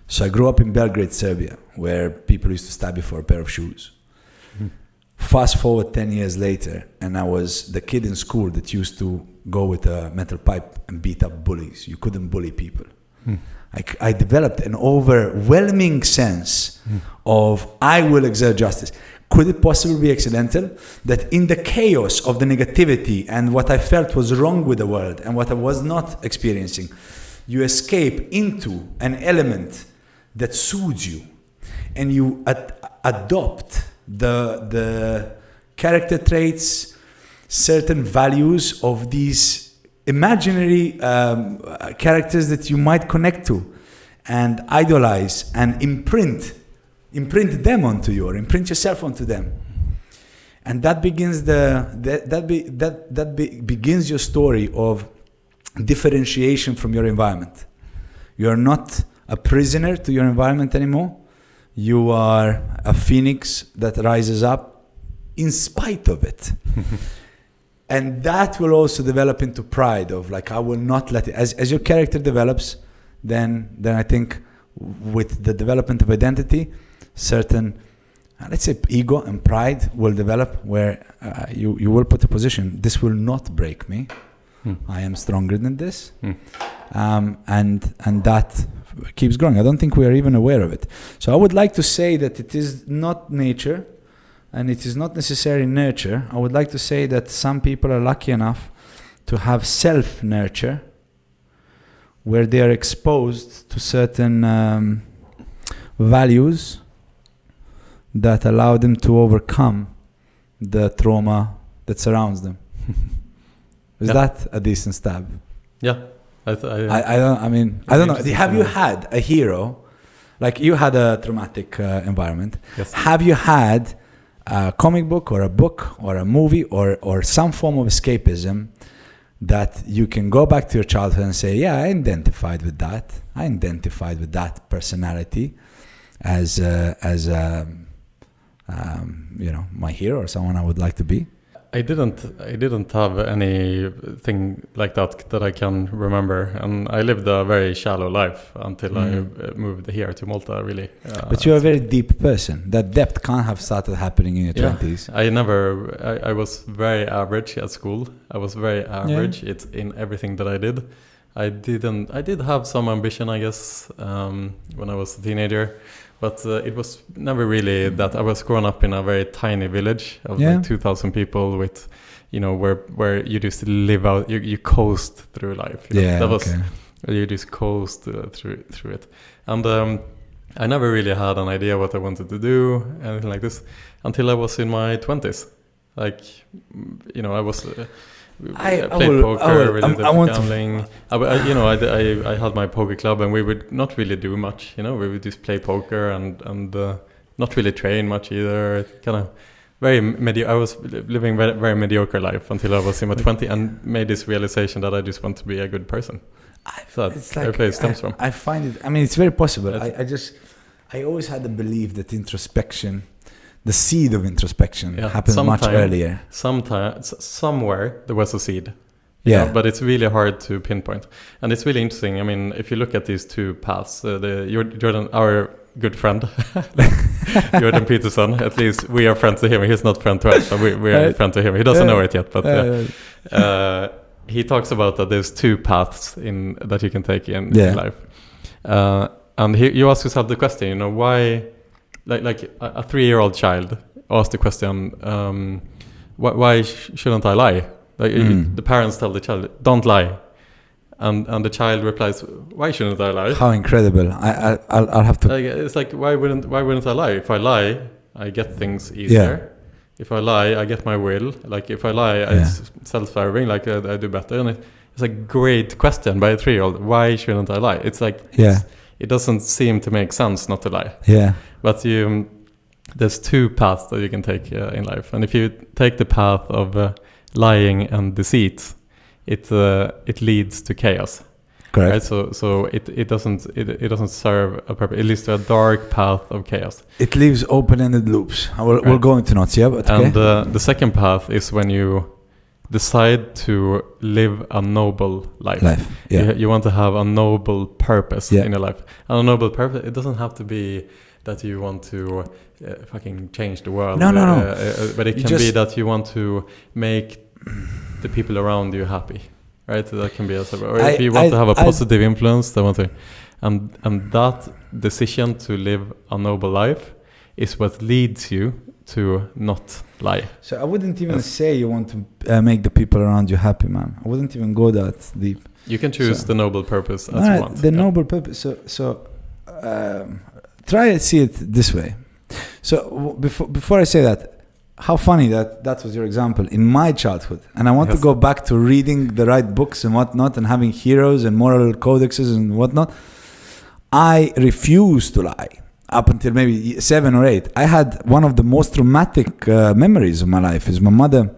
So I grew up in Belgrade, Serbia, where people used to stab you for a pair of shoes. Fast forward 10 years later, and I was the kid in school that used to go with a metal pipe and beat up bullies. You couldn't bully people. I developed an overwhelming sense of I will exert justice. Could it possibly be accidental that in the chaos of the negativity and what I felt was wrong with the world and what I was not experiencing, you escape into an element that soothes you, and you adopt the character traits, certain values of these imaginary characters that you might connect to and idolize and imprint them onto you, or imprint yourself onto them. And that begins begins your story of differentiation from your environment. You're not a prisoner to your environment anymore. You are a phoenix that rises up in spite of it. And that will also develop into pride of like, I will not let it. As your character develops, then I think with the development of identity, certain, let's say, ego and pride will develop, where you will put a position. This will not break me. I am stronger than this. And that keeps growing. I don't think we are even aware of it. So I would like to say that it is not nature, and it is not necessarily nurture. I would like to say that some people are lucky enough to have self-nurture, where they are exposed to certain values that allow them to overcome the trauma that surrounds them. Is that a decent stab? Yeah. I don't know. Have you had a hero, like you had a traumatic environment. Yes. Have you had a comic book or a book or a movie or some form of escapism that you can go back to your childhood and say, yeah, I identified with that. I identified with that personality as my hero or someone I would like to be? I didn't have anything like that I can remember, and I lived a very shallow life until I moved here to Malta. Really, but you're a very deep person. That depth can't have started happening in your 20s. I was very average at school. I was very average in everything that I did. I did have some ambition, I guess, when I was a teenager. But it was never really that. I was growing up in a very tiny village of like 2,000 people with, where you just live out, you coast through life. You just coast through it. And I never really had an idea what I wanted to do, anything like this, until I was in my 20s. Like, I was... I played poker, we did gambling. I had my poker club, and we would not really do much. We would just play poker and not really train much either. Kind of very mediocre. I was living very, very mediocre life until I was in my 20s and made this realization that I just want to be a good person. That's where it stems from. I find it. I mean, it's very possible. I always had the belief that introspection. The seed of introspection happens much earlier. Somewhere there was a seed. But it's really hard to pinpoint. And it's really interesting. I mean, if you look at these two paths, Jordan, our good friend, Jordan Peterson, at least we are friends to him. He's not friend to us, but we are friend to him. He doesn't know it yet, but he talks about that there's two paths that you can take in life. And you ask yourself the question, why... Like a 3-year-old child asked the question, why shouldn't I lie? The parents tell the child, don't lie. And the child replies, why shouldn't I lie? How incredible. I'll have to... It's like, why wouldn't I lie? If I lie, I get things easier. If I lie, I get my will. Like if I lie, it's self-serving, like I do better. And it's a great question by a 3-year-old. Why shouldn't I lie? It's like... It doesn't seem to make sense not to lie. But there's two paths that you can take in life, and if you take the path of lying and deceit, it leads to chaos. Correct. Right? So it doesn't serve a purpose. It leads to a dark path of chaos. It leaves open-ended loops. We'll go into notes, but okay. And the second path is when you decide to live a noble life. You want to have a noble purpose in your life. And a noble purpose, it doesn't have to be that you want to fucking change the world. No. But it can be that you want to make the people around you happy, right? That can be or if you want to have a positive influence, and that decision to live a noble life is what leads you to not lie. So I wouldn't even say you want to make the people around you happy, man. I wouldn't even go that deep. You can choose the noble purpose as you want. The noble purpose. So try and see it this way. So before I say that, how funny that was your example in my childhood. And I want to go back to reading the right books and whatnot and having heroes and moral codexes and whatnot. I refused to lie. Up until maybe 7 or 8, I had one of the most traumatic memories of my life. Is my mother,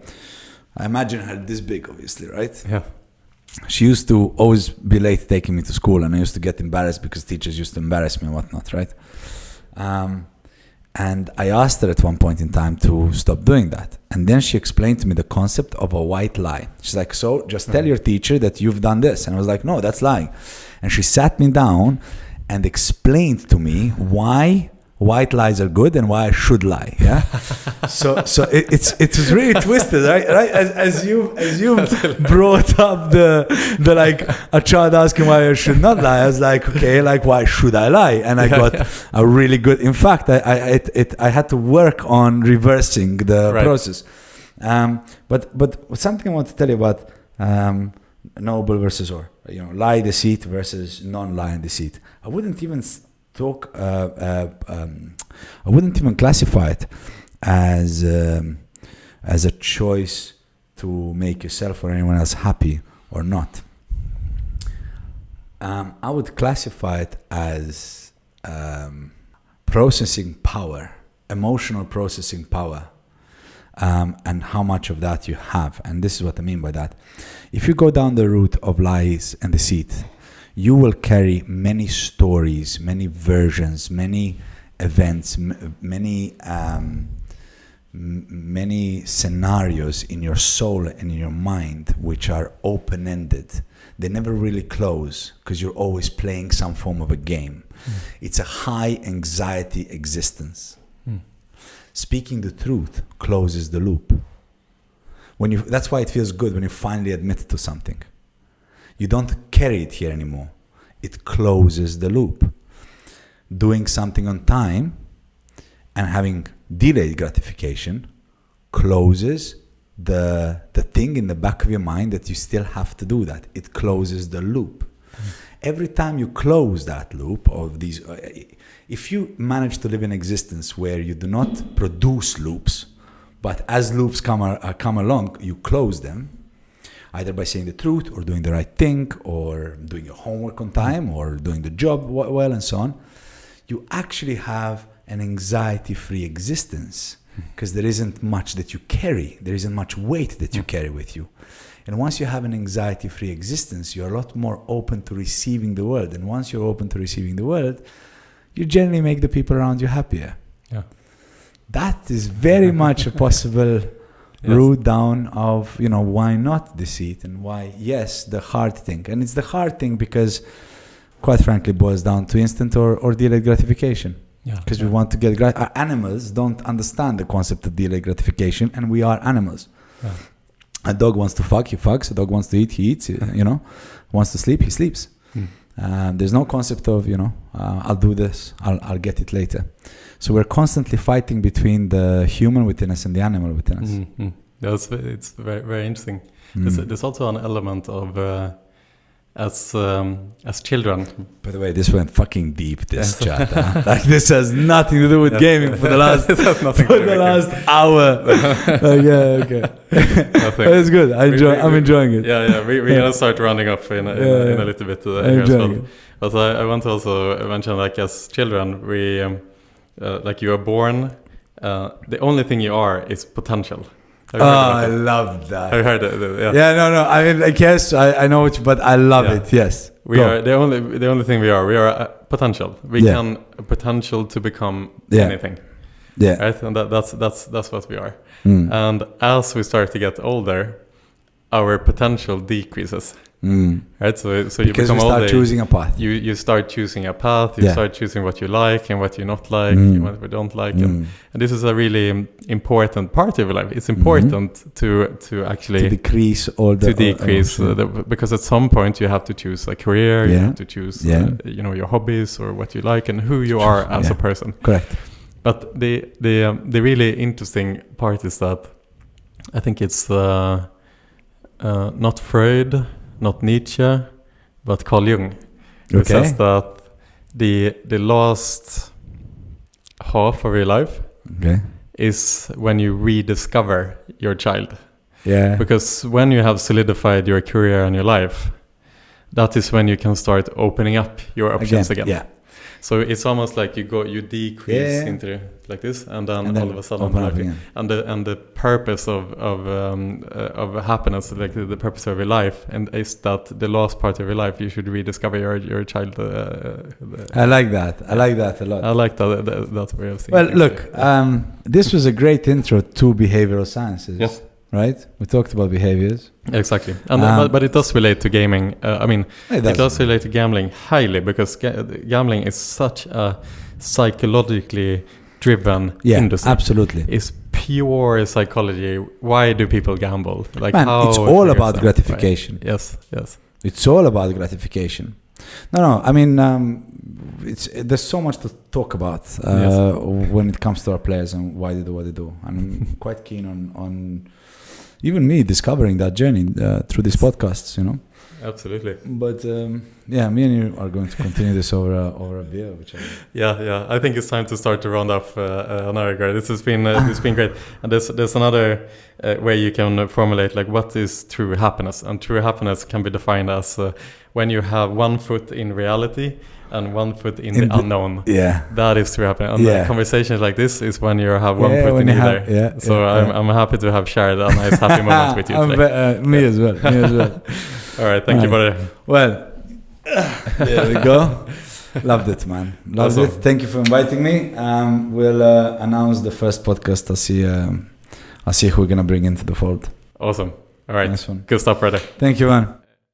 I imagine her this big, obviously, right? Yeah. She used to always be late taking me to school, and I used to get embarrassed because teachers used to embarrass me and whatnot, right? And I asked her at one point in time to stop doing that. And then she explained to me the concept of a white lie. She's like, so just tell your teacher that you've done this. And I was like, no, that's lying. And she sat me down and explained to me why white lies are good and why I should lie. Yeah. so it's really twisted, right? As you brought up the like a child asking why I should not lie. I was like, okay, like why should I lie? And I got a really good. In fact, I had to work on reversing the process. But something I want to tell you about noble versus lie deceit versus non-lie and deceit. I wouldn't even talk. I wouldn't even classify it as a choice to make yourself or anyone else happy or not. I would classify it as processing power, emotional processing power, and how much of that you have. And this is what I mean by that. If you go down the route of lies and deceit, you will carry many stories, many versions, many events, many scenarios in your soul and in your mind which are open-ended. They never really close because you're always playing some form of a game. It's a high anxiety existence. Speaking the truth closes the loop. That's why it feels good when you finally admit to something. You don't carry it here anymore. It closes the loop. Doing something on time and having delayed gratification closes the thing in the back of your mind that you still have to do that. It closes the loop. Every time you close that loop of these, if you manage to live in existence where you do not produce loops, but as loops come along, you close them, either by saying the truth or doing the right thing or doing your homework on time or doing the job well and so on, you actually have an anxiety-free existence because there isn't much that you carry. There isn't much weight that you carry with you. And once you have an anxiety-free existence, you're a lot more open to receiving the world. And once you're open to receiving the world, you generally make the people around you happier. Yeah. That is very much a possible route down of, why not deceit and why, yes, the hard thing. And it's the hard thing because, quite frankly, boils down to instant or delayed gratification. Because we want to get animals don't understand the concept of delayed gratification, and we are animals. A dog wants to fuck, he fucks. A dog wants to eat, he eats. Wants to sleep, he sleeps. There's no concept of I'll do this, I'll get it later. So we're constantly fighting between the human within us and the animal within us. It's very, very interesting. There's also an element of as children. By the way, this went fucking deep, this chat. Like this has nothing to do with gaming for the last hour. Okay. It's good. I'm enjoying it. We're gonna start rounding up in a little bit here as well. But I want to also mention, like, as children, we like you are born. The only thing you are is potential. I love that. I heard it. No. I mean, like, yes, I know it, but I love it. Yes, we are the only thing we are. We are potential. We can potential to become anything. Yeah, right. And that's what we are. And as we start to get older, our potential decreases. Right, so you become older. You start choosing a path. You start choosing a path. You start choosing what you like and what you not like, and what we don't like, and this is a really important part of your life. It's important to actually decrease because at some point you have to choose a career. You have to choose your hobbies or what you like and who you are as a person. Correct. But the really interesting part is that I think it's not Freud, not Nietzsche, but Carl Jung. It says that the last half of your life is when you rediscover your child. Yeah. Because when you have solidified your career and your life, that is when you can start opening up your options again. Yeah. So it's almost like you decrease into like this, and then all of a sudden, and the purpose of happiness, like the purpose of your life, and is that the last part of your life you should rediscover your child. I like that. I like that a lot. I like that way of thinking. Well, look, this was a great intro to behavioral sciences. Yes. Right? We talked about behaviors. Exactly. And but it does relate to gaming. It does relate to gambling highly, because gambling is such a psychologically driven industry. Absolutely. It's pure psychology. Why do people gamble? Like, it's all about gratification. Right? Yes. It's all about gratification. No. I mean, there's so much to talk about when it comes to our players and why they do what they do. And I'm quite keen on even me discovering that journey through these podcasts, Absolutely. But me and you are going to continue this over a beer, which I think it's time to start to round off another guy. This has been great. And there's another way you can formulate like what is true happiness, and true happiness can be defined as when you have one foot in reality and one foot in the unknown. Yeah, that is true happiness. And conversations like this is when you have one foot in either. I'm happy to have shared a nice happy moment with you today. Me as well. All right, thank you, buddy. Well, there we go. Loved it, man. Loved it. Thank you for inviting me. We'll announce the first podcast. I'll see who we're gonna bring into the fold. Awesome. All right. Nice one. Good stuff, brother. Thank you, man.